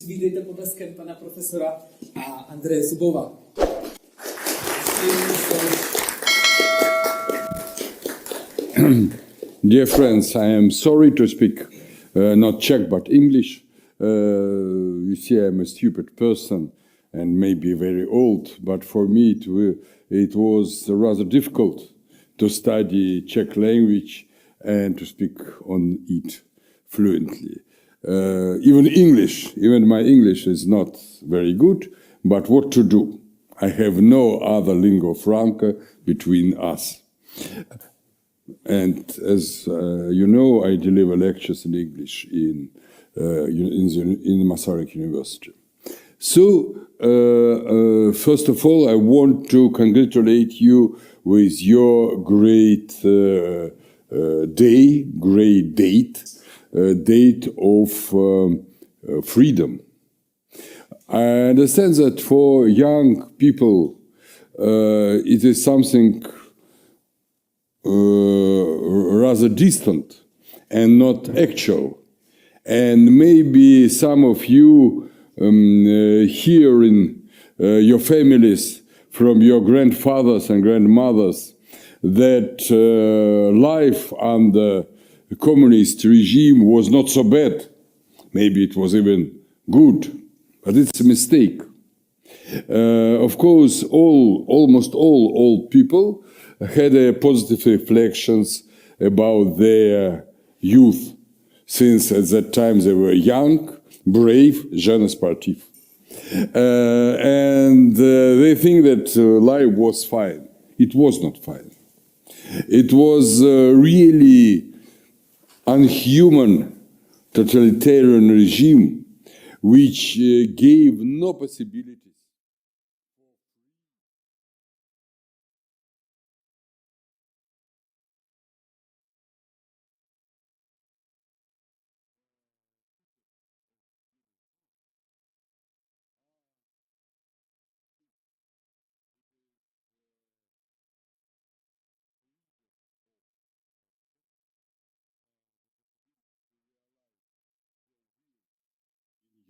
Vítejte potleskem pana profesora a Andreje Zubova. Dear friends, I am sorry to speak not Czech but English. You see, I'm a stupid person and maybe very old, but for me it was rather difficult to study Czech language and to speak on it fluently. Even English, even my English is not very good, but what to do? I have no other lingua franca between us. And as you know, I deliver lectures in English in Masaryk University. So, first of all, I want to congratulate you with your great date of freedom. I understand that for young people, it is something rather distant and not actual. And maybe some of you hear in your families from your grandfathers and grandmothers that life under the communist regime was not so bad. Maybe it was even good, but it's a mistake. Of course, almost all old people had positive reflections about their youth, since at that time they were young, brave, jeunes sportifs. And they think that life was fine. It was not fine. It was really unhuman totalitarian regime which gave no possibilities.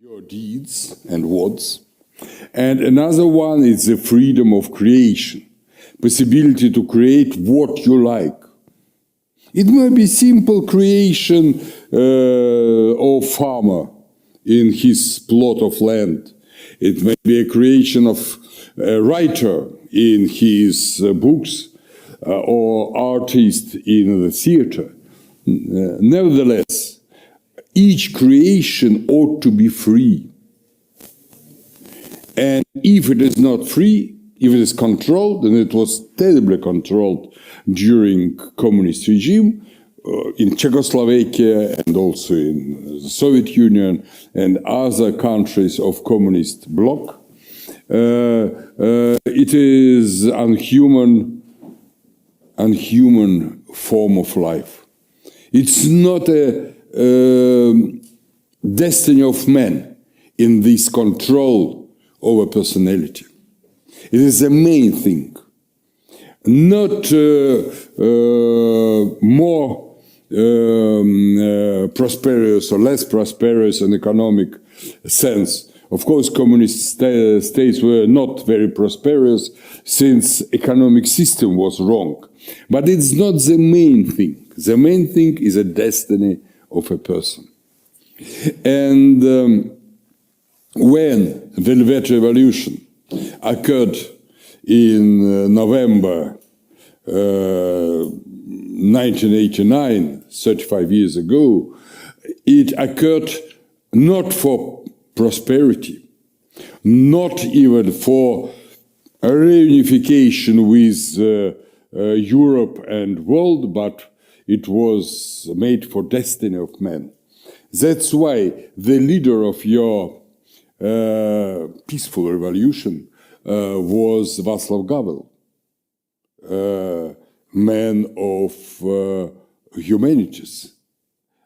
Your deeds and words. And another one is the freedom of creation, possibility to create what you like. It may be simple creation of farmer in his plot of land. It may be a creation of a writer in his books or artist in the theater. Nevertheless, each creation ought to be free. And if it is not free, if it is controlled, and it was terribly controlled during communist regime, in Czechoslovakia and also in the Soviet Union and other countries of communist bloc, it is unhuman form of life. It's not a destiny of man in this control over personality. It is the main thing, not more prosperous or less prosperous in economic sense. Of course, communist states were not very prosperous since economic system was wrong. But it's not the main thing. The main thing is a destiny of a person. And when the Velvet Revolution occurred in November 1989, 35 years ago, it occurred not for prosperity, not even for a reunification with Europe and world, but it was made for destiny of man. That's why the leader of your peaceful revolution was Václav Havel, man of humanities,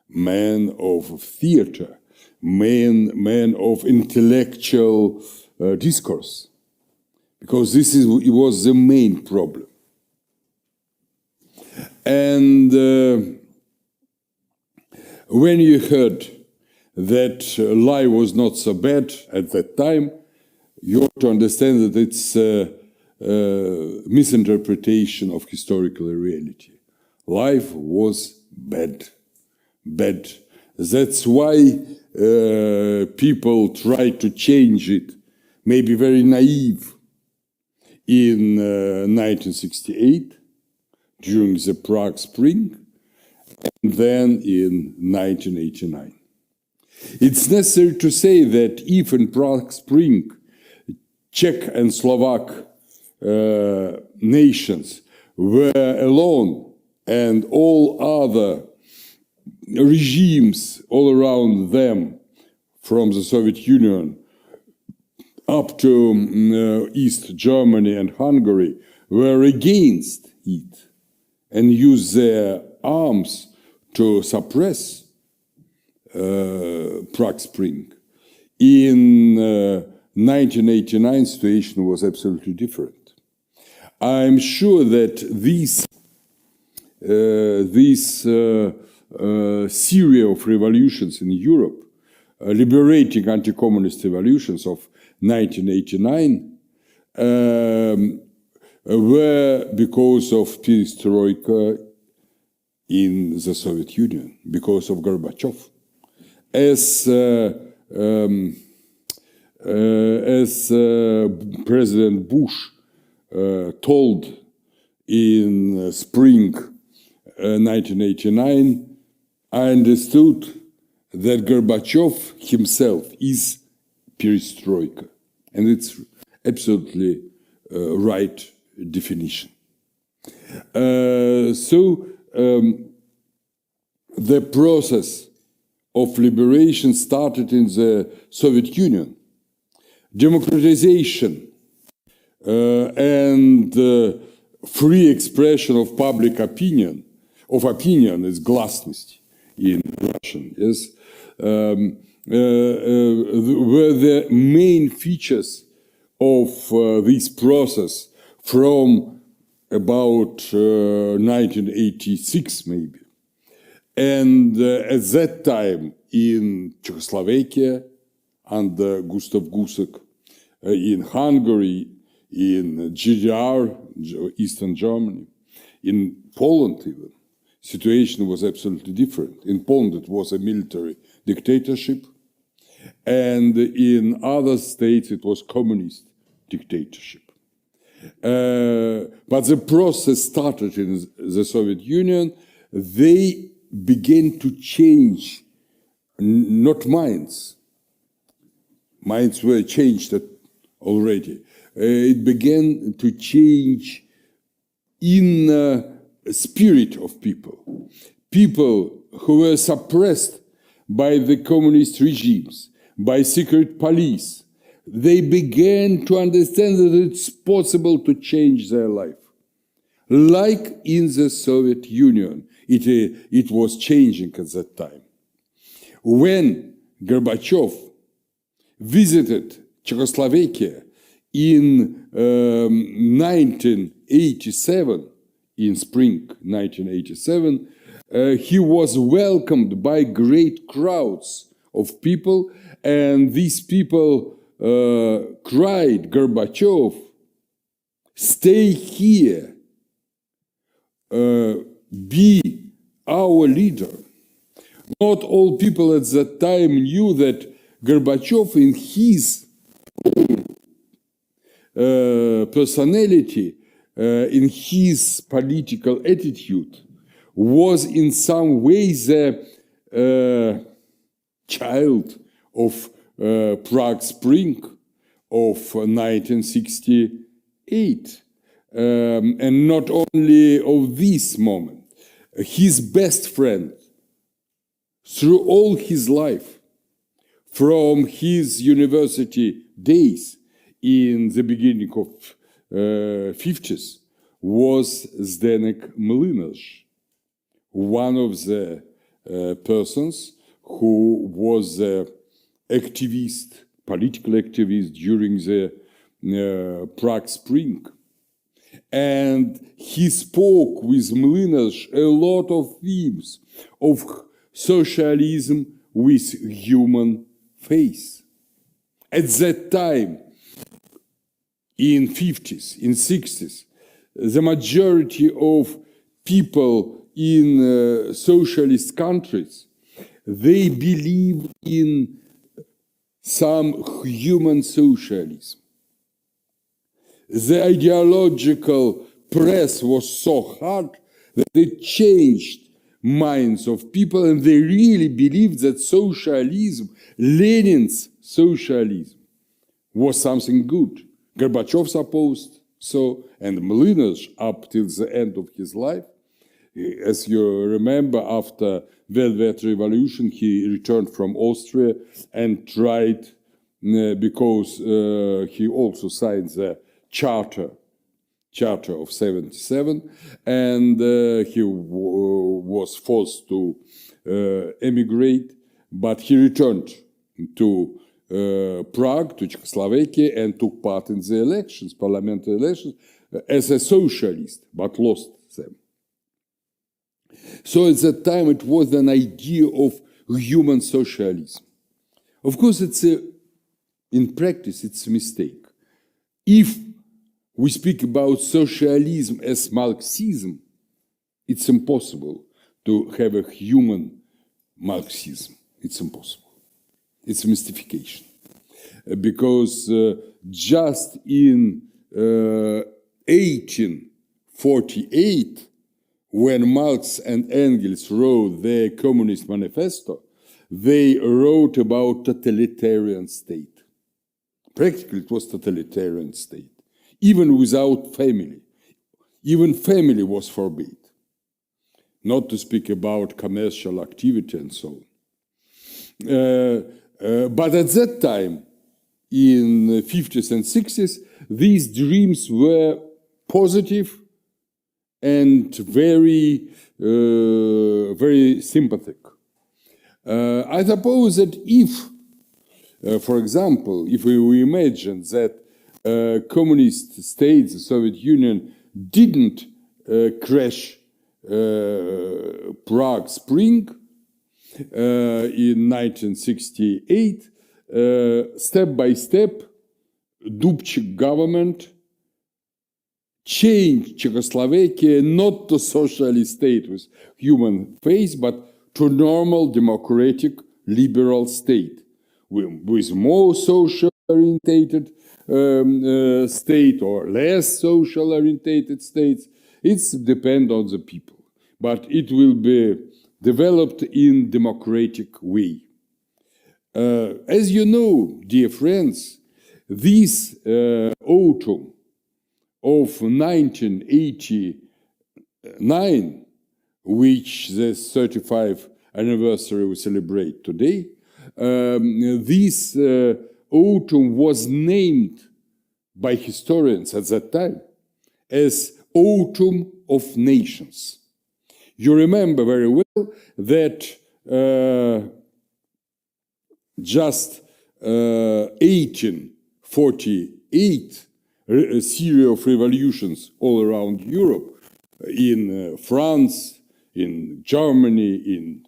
man of theater, man of intellectual discourse, because it was the main problem. And when you heard that life was not so bad at that time, you have to understand that it's a misinterpretation of historical reality. Life was bad. That's why people try to change it, maybe very naive, in 1968, during the Prague Spring, and then in 1989. It's necessary to say that if in Prague Spring, Czech and Slovak nations were alone and all other regimes all around them, from the Soviet Union up to East Germany and Hungary, were against it and used their arms to suppress Prague Spring. In 1989, situation was absolutely different. I'm sure that this series of revolutions in Europe, liberating anti-communist revolutions of 1989, were because of perestrojka in the Soviet Union, because of Gorbačov. As President Bush told in spring 1989, I understood that Gorbačov himself is perestrojka, and it's absolutely right definition. The process of liberation started in the Soviet Union. Democratization and free expression of public opinion, is гласность in Russian, yes, were the main features of this process from about 1986 maybe. And at that time in Czechoslovakia under Gustav Gusek, in Hungary, in GDR, Eastern Germany, in Poland even, situation was absolutely different. In Poland it was a military dictatorship, and in other states it was communist dictatorship. But the process started in the Soviet Union. They began to change, not minds. Minds were changed already. It began to change in spirit of people. People who were suppressed by the communist regimes, by secret police, they began to understand that it's possible to change their life. Like in the Soviet Union, it was changing at that time. When Gorbačov visited Czechoslovakia in 1987, in spring 1987, he was welcomed by great crowds of people, and these people cried, Gorbačov, stay here, be our leader. Not all people at that time knew that Gorbačov, in his personality, in his political attitude, was in some ways a child of Prague Spring of 1968. And not only of this moment. His best friend, through all his life, from his university days in the beginning of 50s, was Zdeněk Mlynář, one of the persons who was an activist, political activist during the Prague Spring. And he spoke with Mlynář a lot of themes of socialism, with human face. At that time, in 50s, in 60s, the majority of people in socialist countries, they believe in some human socialism. The ideological press was so hard that it changed minds of people, and they really believed that socialism, Lenin's socialism, was something good. Gorbachev supposed so, and Mlynas up till the end of his life. As you remember, after Velvet Revolution, he returned from Austria and tried, because he also signed the Charter of 77, and he was forced to emigrate, but he returned to Prague, to Czechoslovakia, and took part in the elections, parliamentary elections, as a socialist, but lost them. So at that time it was an idea of human socialism. Of course, in practice it's a mistake. If we speak about socialism as Marxism, it's impossible to have a human Marxism. It's impossible. It's a mystification. Because just in 1848, when Marx and Engels wrote their Communist Manifesto, they wrote about totalitarian state. Practically, it was totalitarian state, even without family. Even family was forbidden, not to speak about commercial activity and so on. But at that time, in the 50s and 60s, these dreams were positive and very, very sympathetic. I suppose that if, for example, if we imagine that communist states, the Soviet Union, didn't crash Prague Spring in 1968, step by step, Dubček government changed Czechoslovakia not to socialist state with human face, but to normal democratic liberal state with more social orientated state or less social orientated states. It's depend on the people, but it will be developed in democratic way. As you know, dear friends, this autumn of 1989, which the 35th anniversary we celebrate today, this autumn was named by historians at that time as Autumn of Nations. You remember very well that just 1848, a series of revolutions all around Europe, in France, in Germany, in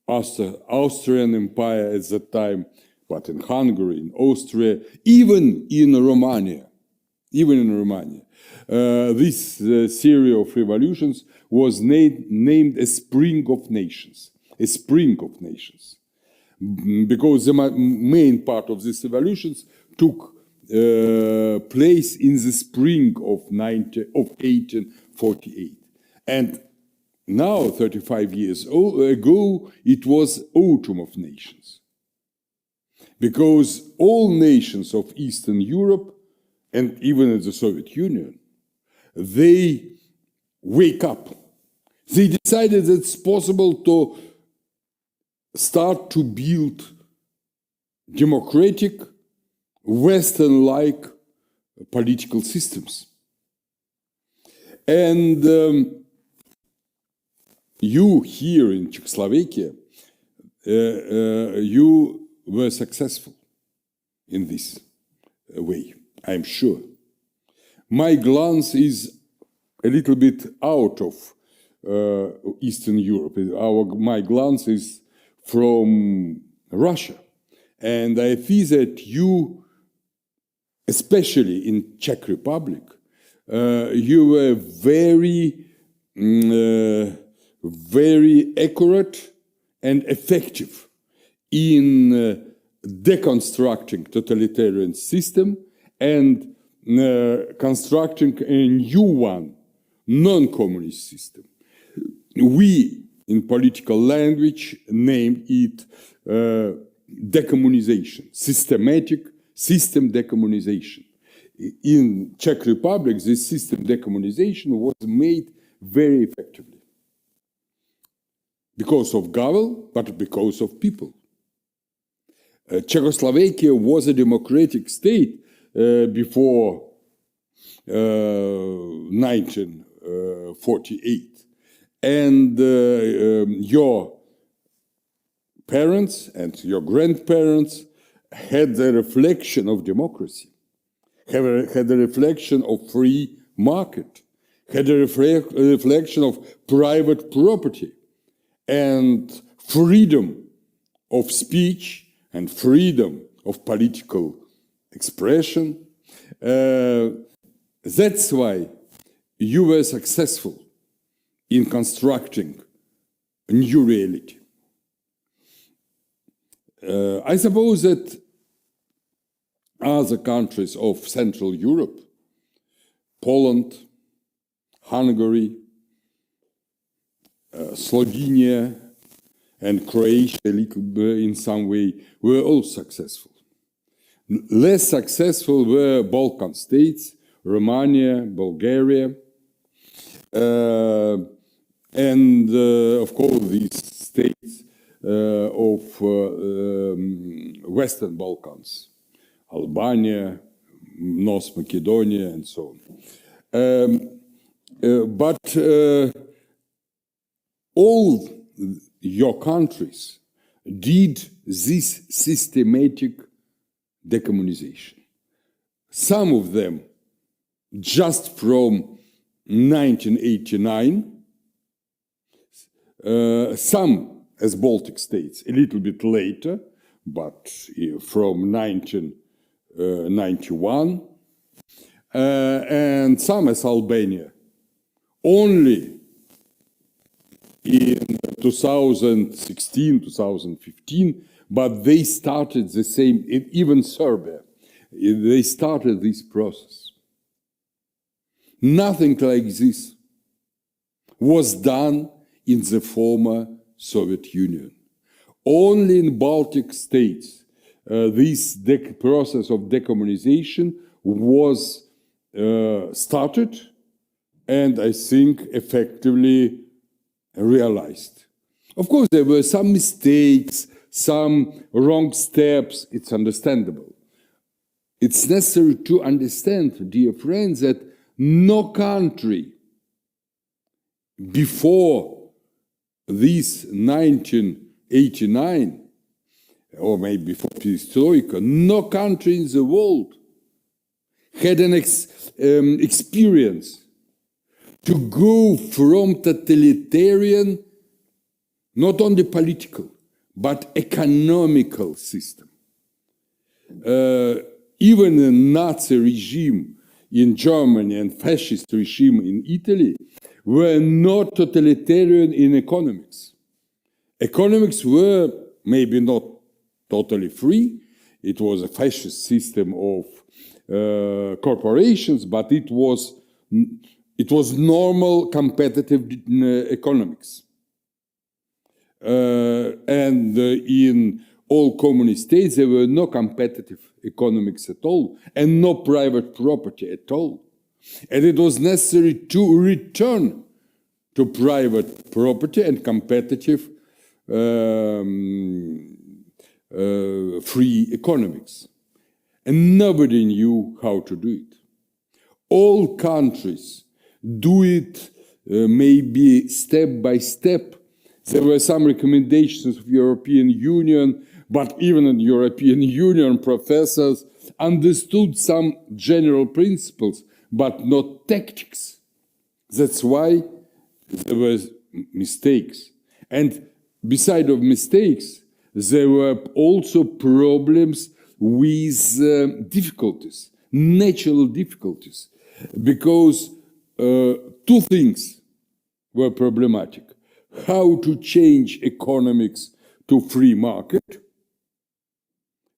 Austrian Empire at that time, but in Hungary, in Austria, even in Romania. This series of revolutions was named a Spring of Nations, because the main part of these revolutions took place in the spring of 1848. And now, 35 years ago, it was Autumn of Nations. Because all nations of Eastern Europe, and even in the Soviet Union, they wake up. They decided that it's possible to start to build democratic, Western-like political systems. And you here in Czechoslovakia, you were successful in this way, I'm sure. My glance is a little bit out of Eastern Europe. My glance is from Russia. And I see that you, especially in Czech Republic, you were very accurate and effective in deconstructing totalitarian system and constructing a new one, non-communist system. We, in political language, named it decomunization, systematic system decomunization. In Czech Republic, this system decomunization was made very effectively. Because of Havel, but because of people. Czechoslovakia was a democratic state before 1948. And your parents and your grandparents had the reflection of democracy, had a reflection of free market, had a reflection of private property and freedom of speech and freedom of political expression. That's why you were successful in constructing a new reality. I suppose that other countries of Central Europe, Poland, Hungary, Slovenia, and Croatia, a little bit in some way, were all successful. Less successful were Balkan states, Romania, Bulgaria, and of course these states of Western Balkans, Albania, North Macedonia, and so on. But all your countries did this systematic decommunization. Some of them just from 1989, some as Baltic states a little bit later, but from 1991, and some as Albania only in 2016, 2015, but they started the same, even Serbia, they started this process. Nothing like this was done in the former Soviet Union. Only in Baltic states this process of decommunization was started and I think effectively realized. Of course, there were some mistakes, some wrong steps, it's understandable. It's necessary to understand, dear friends, that no country before this 1989, or maybe before perestrojka, no country in the world had an experience to go from totalitarian, not only political, but economical system. Even the Nazi regime in Germany and fascist regime in Italy were not totalitarian in economics. Economics were maybe not totally free. It was a fascist system of corporations, but it was normal competitive economics. And in all communist states, there were no competitive economics at all, and no private property at all. And it was necessary to return to private property and competitive free economics. And nobody knew how to do it. All countries do it maybe step by step. There were some recommendations of European Union, but even in European Union, professors understood some general principles, but not tactics. That's why there were mistakes. And beside of mistakes, there were also problems with difficulties, natural difficulties, because two things were problematic. How to change economics to free market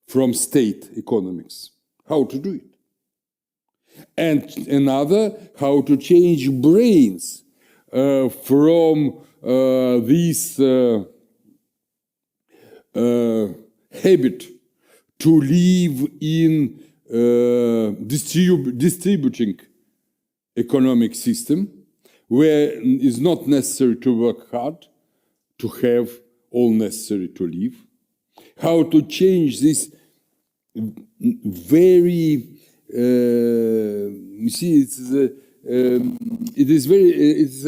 from state economics. How to do it. And another, how to change brains from this habit to live in distributing economic system where it's not necessary to work hard to have all necessary to live. How to change this very you see, it's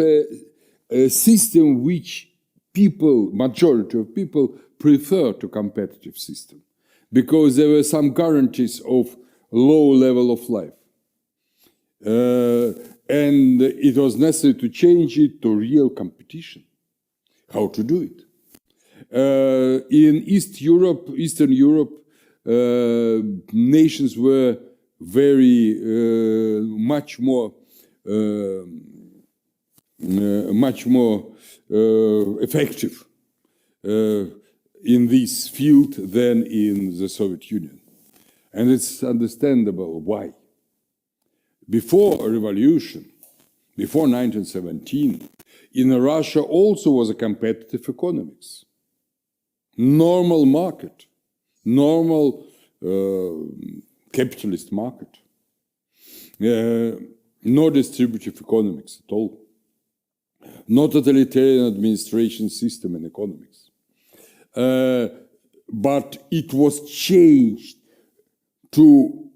a system which people, majority of people, prefer to competitive system because there were some guarantees of low level of life. And it was necessary to change it to real competition. How to do it? In Eastern Europe, nations were very much more effective in this field than in the Soviet Union, and it's understandable why. Before a revolution, before 1917, in Russia also was a competitive economics, normal market, normal capitalist market, no distributive economics at all, no totalitarian administration system in economics. But it was changed to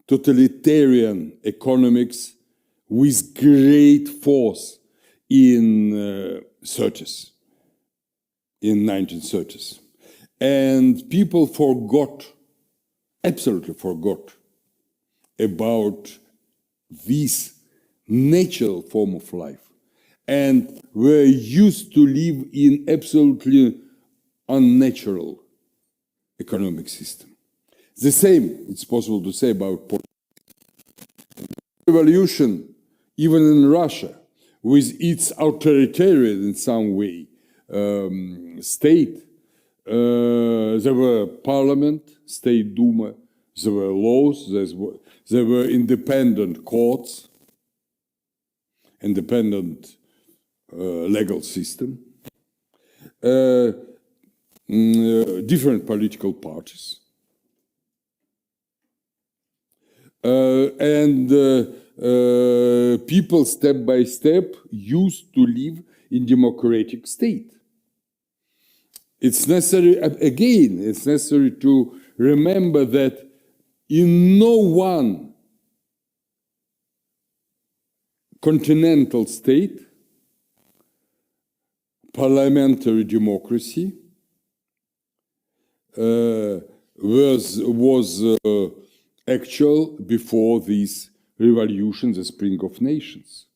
totalitarian economics with great force in 30s, in 1930s. And people forgot, absolutely forgot, about this natural form of life and were used to live in absolutely unnatural economic system. The same, it's possible to say about revolution, even in Russia, with its authoritarian in some way state. There were parliament, state Duma, there were laws, there were independent courts, independent legal system, different political parties. And people step by step used to live in democratic state. It's necessary, again, it's necessary to remember that in no one continental state, parliamentary democracy was actual before this revolution, the Spring of Nations,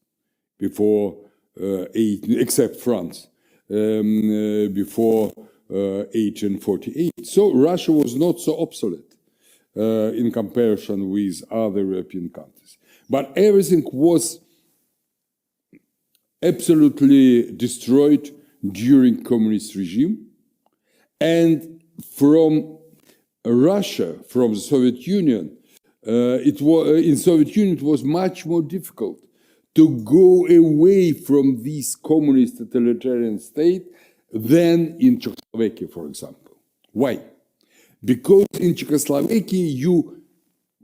before except France, before 1848. So Russia was not so obsolete in comparison with other European countries. But everything was absolutely destroyed during communist regime. And from Russia, from the Soviet Union, in Soviet Union it was much more difficult to go away from this communist totalitarian state than in Czechoslovakia, for example. Why? Because in Czechoslovakia you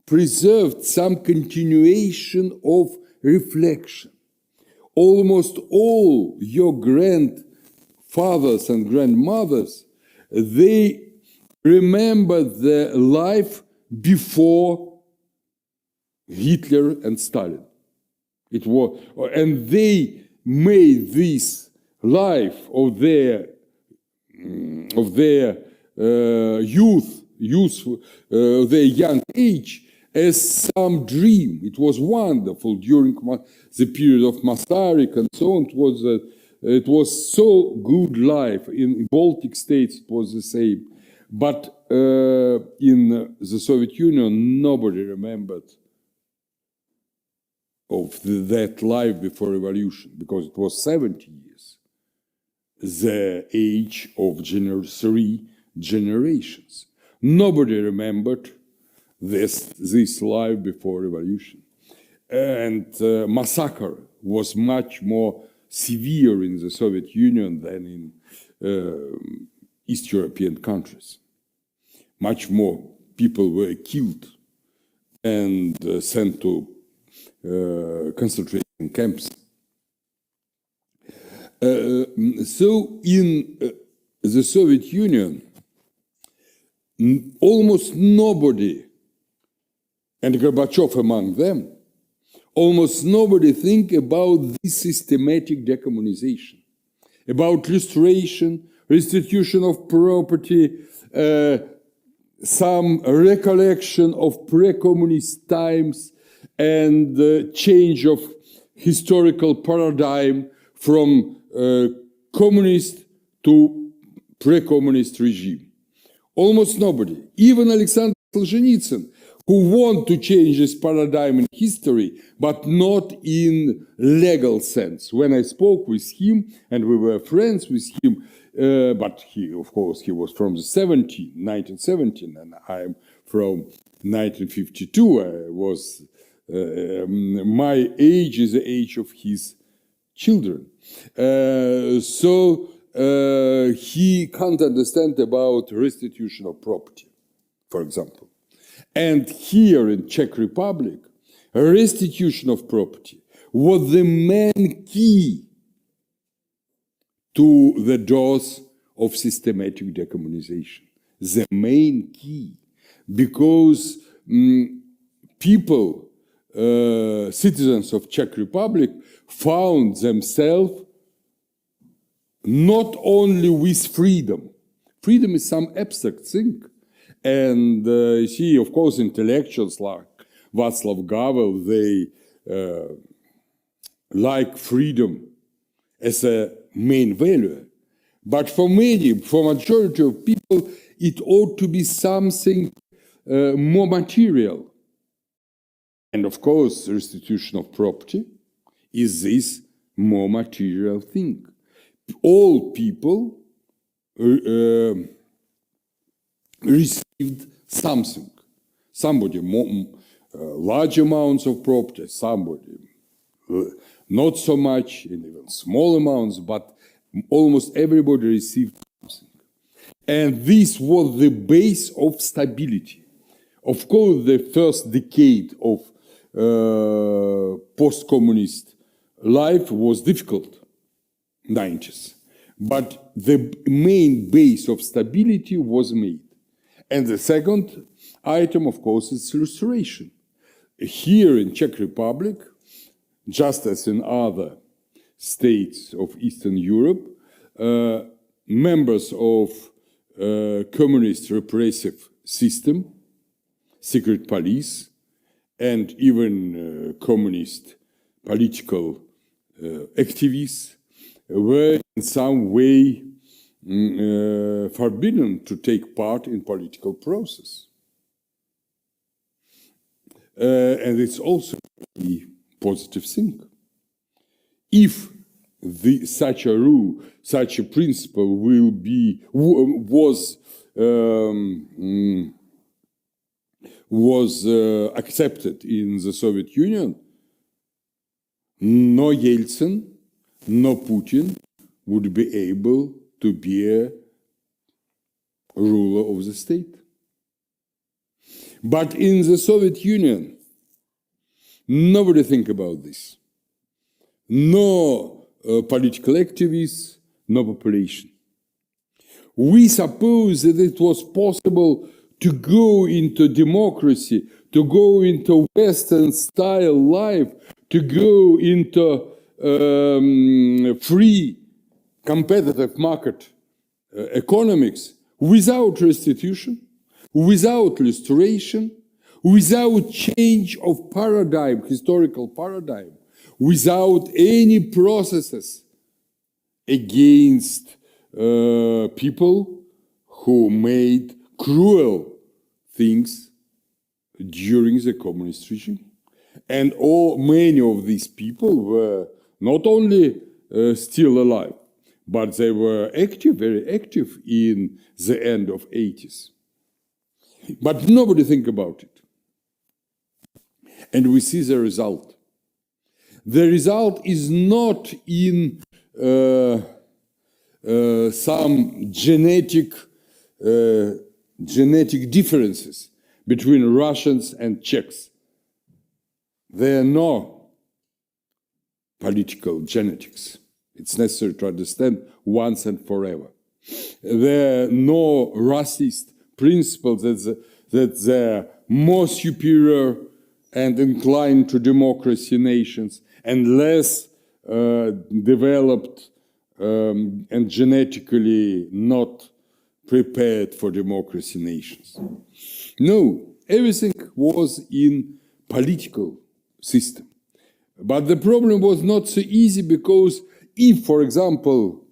preserved some continuation of reflection. Almost all your grandfathers and grandmothers, they remember the life before Hitler and Stalin. It was, and they made this life of their youth, their young age, as some dream. It was wonderful during the period of Masaryk and so on. It was so good life. In Baltic states, it was the same. But in the Soviet Union, nobody remembered of that life before revolution, because it was 70 years, the age of three generations. Nobody remembered this life before revolution. And massacre was much more severe in the Soviet Union than in East European countries. Much more people were killed and sent to concentration camps. So in the Soviet Union, almost nobody, and Gorbachev among them, almost nobody think about this systematic decommunization, about restoration, restitution of property, some recollection of pre-communist times, and change of historical paradigm from communist to pre-communist regime. Almost nobody, even Alexander Solzhenitsyn, who want to change this paradigm in history, but not in legal sense. When I spoke with him, and we were friends with him, but he, of course, he was from the 1917, and I'm from 1952. I was, my age is the age of his children. So he can't understand about restitution of property, for example. And here in Czech Republic, restitution of property was the main key to the doors of systematic decommunization. The main key, because people, citizens of Czech Republic, found themselves not only with freedom. Freedom is some abstract thing. And see, of course, intellectuals like Václav Havel, they like freedom as a main value. But for majority of people, it ought to be something more material. And of course, restitution of property is this more material thing. All people received something. Somebody more, large amounts of property, somebody not so much, in even small amounts, but almost everybody received something. And this was the base of stability. Of course, the first decade of post-communist life was difficult, 90s. But the main base of stability was made. And the second item, of course, is restoration. Here in Czech Republic, just as in other states of Eastern Europe, members of communist repressive system, secret police, and even communist political activists were in some way forbidden to take part in political process. And it's also a positive thing. If such a rule, such a principle was accepted in the Soviet Union, no Yeltsin, no Putin would be able to be a ruler of the state. But in the Soviet Union, nobody think about this. No political activists, no population. We suppose that it was possible to go into democracy, to go into Western style life, to go into free competitive market economics without restitution, without restoration, without change of paradigm, historical paradigm, without any processes against people who made cruel things during the communist regime. And many of these people were not only still alive, but they were active, very active in the end of 80s. But nobody think about it. And we see the result. The result is not in some genetic differences between Russians and Czechs. There are no political genetics. It's necessary to understand once and forever. There are no racist principles that they're more superior and inclined to democracy nations and less developed and genetically not prepared for democracy nations. No, everything was in political system. But the problem was not so easy because if, for example,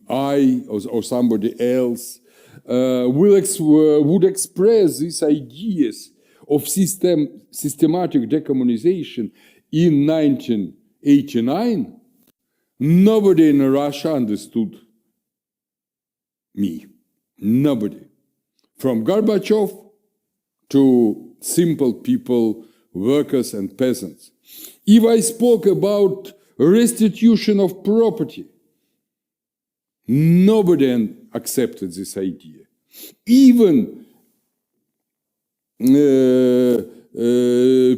I or somebody else would express these ideas of systematic decommunization in 1989, nobody in Russia understood me. Nobody. From Gorbačov to simple people, workers and peasants. If I spoke about restitution of property, nobody accepted this idea. Even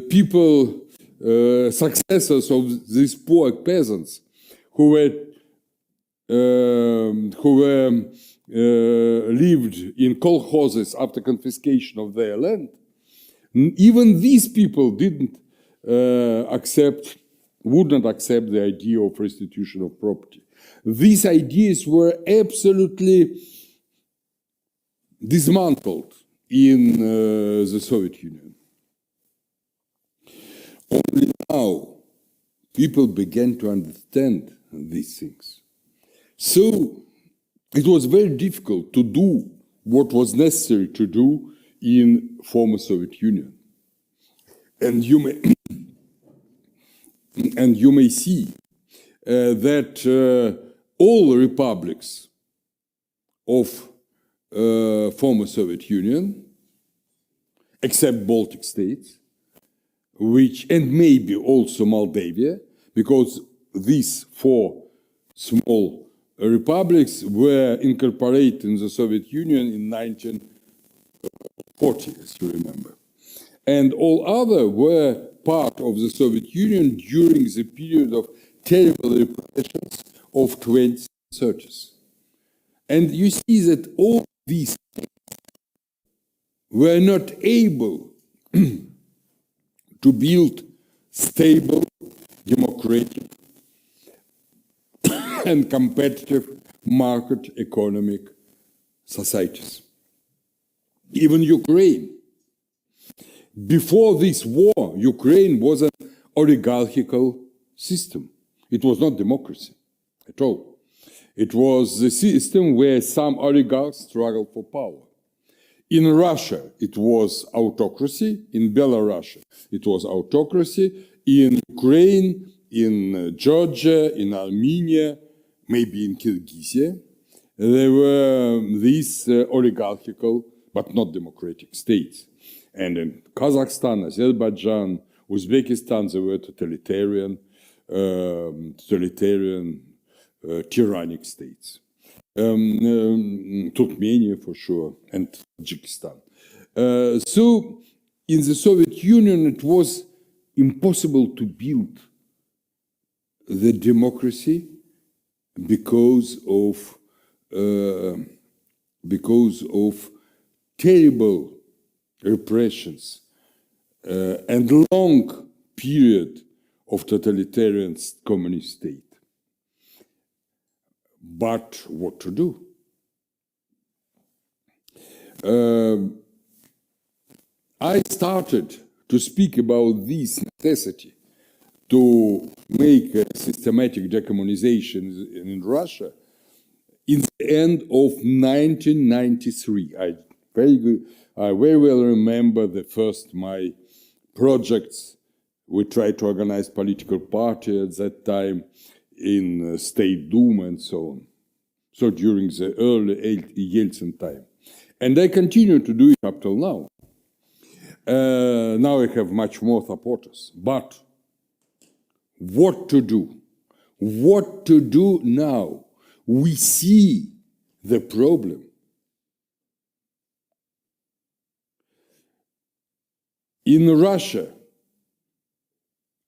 people, successors of these poor peasants who lived in kolkhozes after confiscation of their land, even these people would not accept the idea of restitution of property. These ideas were absolutely dismantled in the Soviet Union. Only now people began to understand these things. So it was very difficult to do what was necessary to do in former Soviet Union. And you may see that all republics of former Soviet Union, except Baltic states, and maybe also Moldavia, because these four small republics were incorporated in the Soviet Union in 1940, as you remember. And all other were part of the Soviet Union during the period of terrible repressions of 2030s. And you see that all these were not able to build stable, democratic, and competitive market economic societies. Even Ukraine. Before this war, Ukraine was an oligarchical system. It was not democracy at all. It was the system where some oligarchs struggled for power. In Russia, it was autocracy. In Belarus, it was autocracy. In Ukraine, in Georgia, in Armenia, maybe in Kyrgyzia, there were these oligarchical but not democratic states. And in Kazakhstan, Azerbaijan, Uzbekistan, there were totalitarian, tyrannic states. Turkmenia for sure, and Tajikistan. So in the Soviet Union, it was impossible to build the democracy because of terrible repressions and long period of totalitarian communist state. But what to do? I started to speak about this necessity to make a systematic decommunization in Russia in the end of 1993. I very well remember the first my projects. We tried to organize political party at that time in State Duma and so on. So during the early Yeltsin time. And I continue to do it up till now. Now I have much more supporters. But what to do? What to do now? We see the problem. In Russia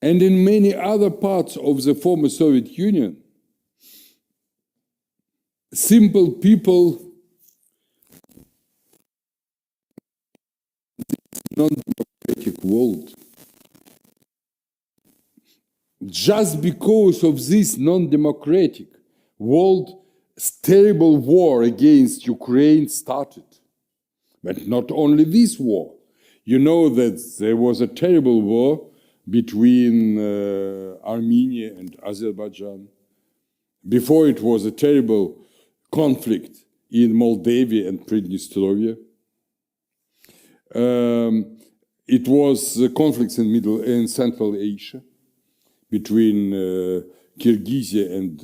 and in many other parts of the former Soviet Union, simple people, non-democratic world, just because of this non-democratic world, terrible war against Ukraine started. But not only this war. You know that there was a terrible war between Armenia and Azerbaijan. Before it was a terrible conflict in Moldavia and Prидnestrovia. It was conflicts in Central Asia between Kyrgyzia and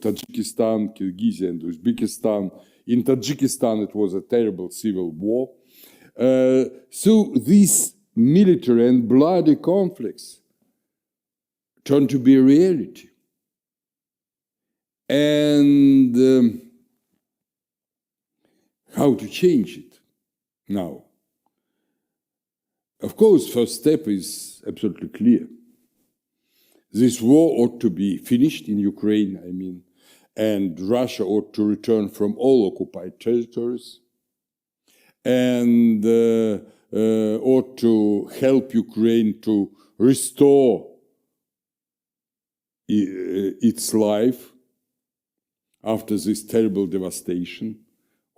Tajikistan, Kyrgyzia and Uzbekistan. In Tajikistan, it was a terrible civil war. So these military and bloody conflicts turned to be a reality. And how to change it now? Of course, first step is absolutely clear. This war ought to be finished in Ukraine, I mean, and Russia ought to return from all occupied territories and ought to help Ukraine to restore its life after this terrible devastation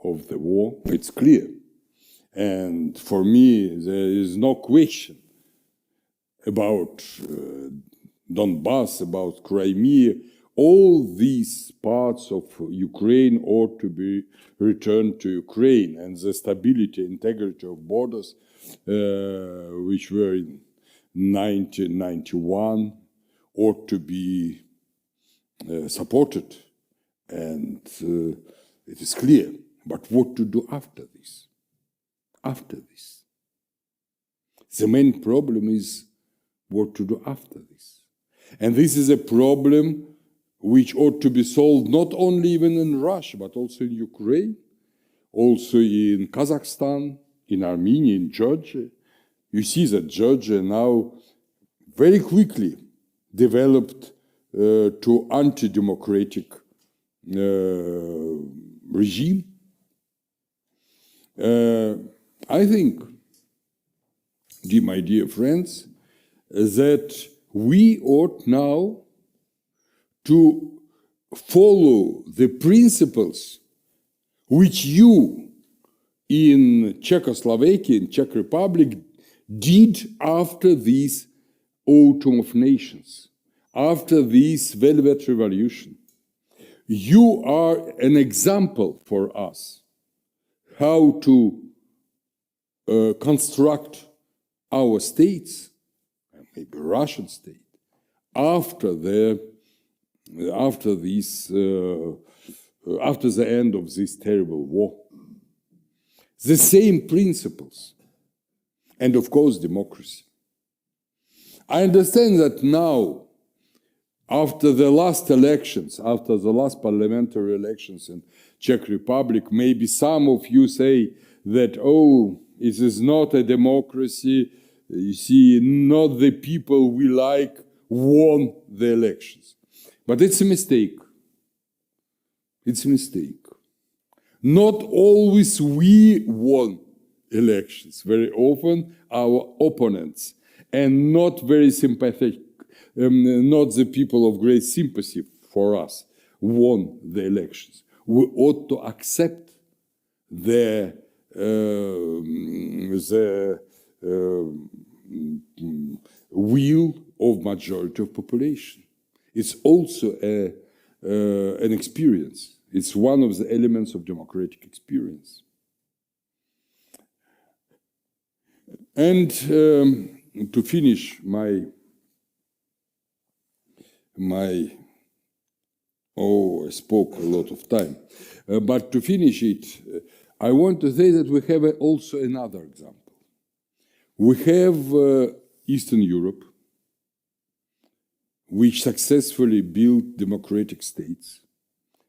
of the war. It's clear. And for me, there is no question about Donbass, about Crimea. All these parts of Ukraine ought to be returned to Ukraine, and the stability, integrity of borders, which were in 1991, ought to be supported. And it is clear. But what to do after this? After this. The main problem is what to do after this. And this is a problem which ought to be solved not only even in Russia, but also in Ukraine, also in Kazakhstan, in Armenia, in Georgia. You see that Georgia now very quickly developed to anti-democratic regime. I think, my dear friends, that we ought now to follow the principles which you in Czechoslovakia, in Czech Republic, did after this Autumn of Nations, after this Velvet Revolution. You are an example for us how to construct our states, maybe Russian state, after the end of this terrible war. The same principles, and of course democracy. I understand that now, after the last elections, after the last parliamentary elections in Czech Republic, maybe some of you say that, oh, it is not a democracy, you see, not the people we like won the elections. But it's a mistake. It's a mistake. Not always we won elections. Very often our opponents, and not very sympathetic, not the people of great sympathy for us, won the elections. We ought to accept the will of majority of population. It's also an experience. It's one of the elements of democratic experience. And to finish I spoke a lot of time. But to finish it, I want to say that we have also another example. We have Eastern Europe, which successfully built democratic states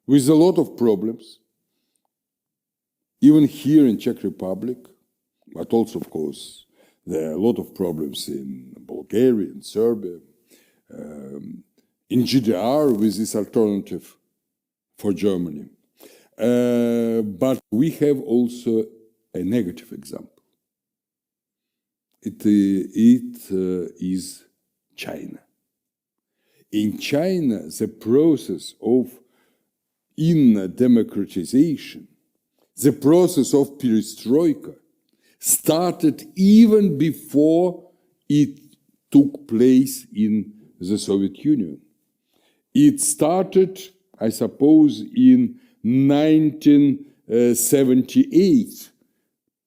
with a lot of problems, even here in Czech Republic, but also, of course, there are a lot of problems in Bulgaria, in Serbia, in GDR with this alternative for Germany. But we have also a negative example. It is China. In China, the process of inner democratization, the process of perestrojka, started even before it took place in the Soviet Union. It started, I suppose, in 1978,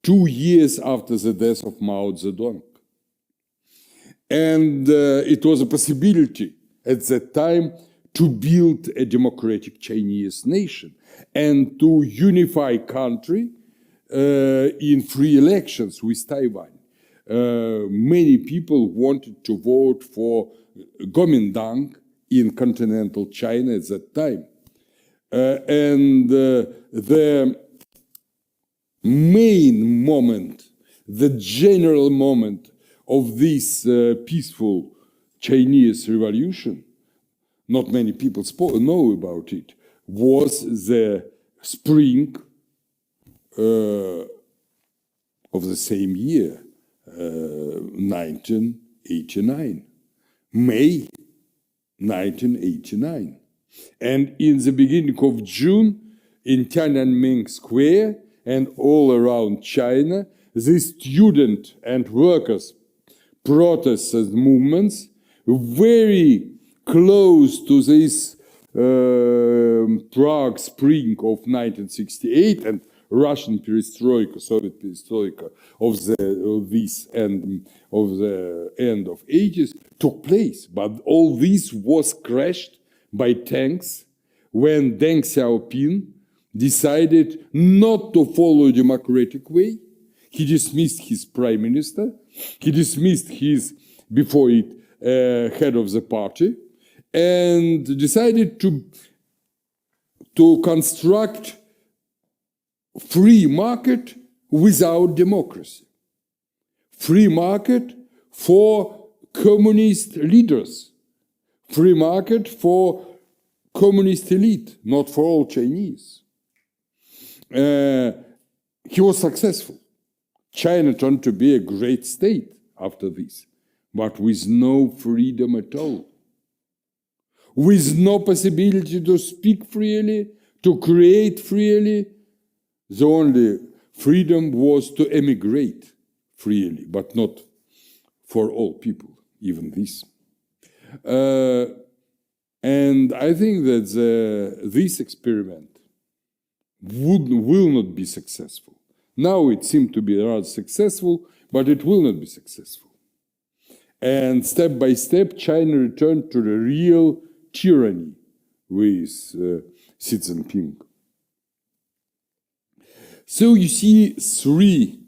2 years after the death of Mao Zedong. And it was a possibility at that time to build a democratic Chinese nation and to unify country in free elections with Taiwan. Many people wanted to vote for Kuomintang in continental China at that time. And the main moment, the general moment of this peaceful Chinese revolution, not many people know about it, was the spring of the same year, 1989, May 1989. And in the beginning of June, in Tiananmen Square and all around China, the student and workers' protests and movements very close to this Prague Spring of 1968 and Russian perestrojka, Soviet perestrojka of the end of ages took place. But all this was crushed by tanks when Deng Xiaoping decided not to follow a democratic way. He dismissed his prime minister. He dismissed his, before it, head of the party, and decided to construct free market without democracy. Free market for communist leaders. Free market for communist elite, not for all Chinese. He was successful. China turned to be a great state after this, but with no freedom at all. With no possibility to speak freely, to create freely. The only freedom was to emigrate freely, but not for all people, even this. And I think that this experiment will not be successful. Now it seems to be rather successful, but it will not be successful. And step by step, China returned to the real tyranny with Xi Jinping. So you see 3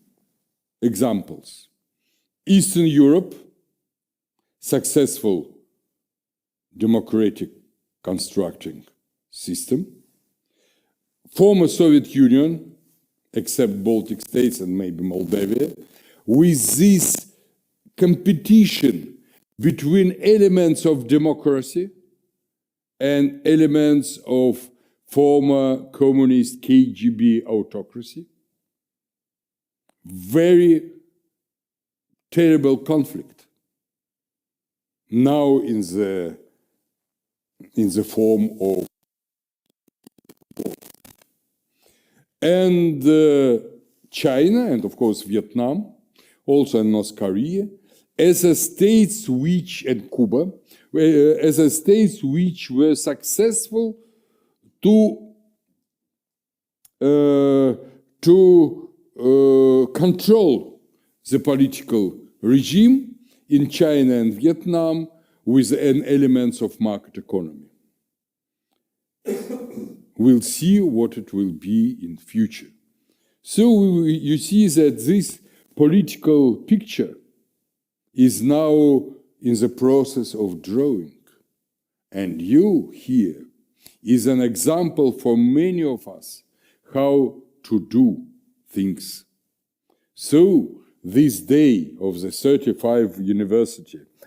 examples. Eastern Europe, successful democratic constructing system. Former Soviet Union, except Baltic states and maybe Moldavia, with this competition between elements of democracy and elements of former communist KGB autocracy. Very terrible conflict. Now in the form of war. And China, and of course Vietnam, also in North Korea, as a states which, and Cuba, as a states which were successful to to control the political regime in China and Vietnam with an elements of market economy. We'll see what it will be in future. So you see that this political picture is now in the process of drawing. And you here is an example for many of us how to do things. So this day of the 35th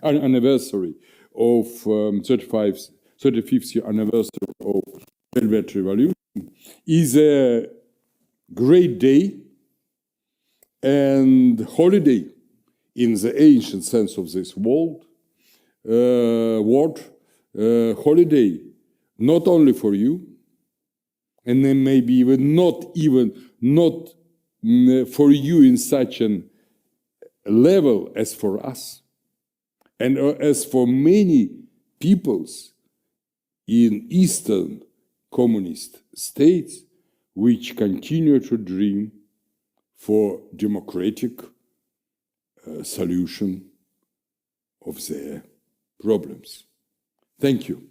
anniversary of 35th anniversary of Velvet Revolution is a great day and holiday in the ancient sense of this word, holiday not only for you, and then maybe even not for you in such a level as for us, and as for many peoples in Eastern communist states which continue to dream for democratic solution of their problems. Thank you.